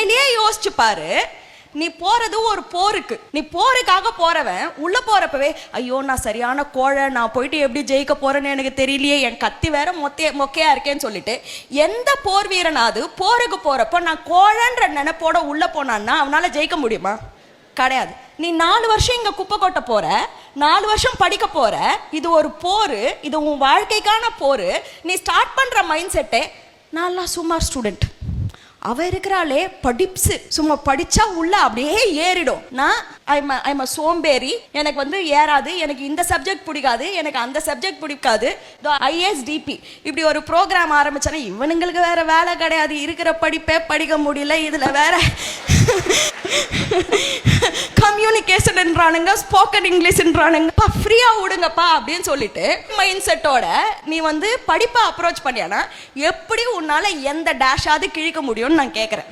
உண்மையிலேயே யோசிச்சு பாரு, நீ போறது ஒரு போருக்கு, நீ போருக்காக போறவன் உள்ள போறப்பவே ஐயோ நான் சரியான கோழை, நான் போயிட்டு எப்படி ஜெயிக்க போறேன்னு எனக்கு தெரியலையே, என் கத்தி வேற மொக்கையா இருக்கேன்னு சொல்லிட்டு எந்த போர் வீரனாவது போருக்கு போறப்போ நான் கோழன்ற நினைப்போட உள்ள போனான்னா அவனால ஜெயிக்க முடியுமா? கிடையாது. நீ 4 வருஷம் இங்க குப்பை கொட்ட போற, 4 வருஷம் படிக்க போற, இது ஒரு போரு, இது உன் வாழ்க்கைக்கான போரு. நீ ஸ்டார்ட் பண்ற மைண்ட் செட்டே நான் சும்மா ஸ்டூடெண்ட், அவ இருக்கிறாளே படிப்ஸ், சும்மா படிச்சா உள்ள அப்படியே ஏறிடும். நான் ஐம் அ சோம்பேறி, எனக்கு வந்து ஏறாது, எனக்கு இந்த சப்ஜெக்ட் பிடிக்காது, எனக்கு அந்த சப்ஜெக்ட் பிடிக்காது. ISDP இப்படி ஒரு ப்ரோக்ராம் ஆரம்பிச்சேன்னா இவனுங்களுக்கு வேற வேலை கிடையாது, இருக்கிற படிப்பே படிக்க முடியல, இதுல வேற கம்யூனிகேஷன்ன்றானுங்க, ஸ்போக்கன் இங்கிலீஷ்ன்றானுங்க, ஃப்ரீயா விடுங்கப்பா அப்படின்னு சொல்லிட்டு மைண்ட் செட்டோட நீ வந்து படிப்பை அப்ரோச் பண்ணியானா எப்படி உன்னால எந்த டேஷாவது கிழிக்க முடியும்னு நான் கேட்குறேன்.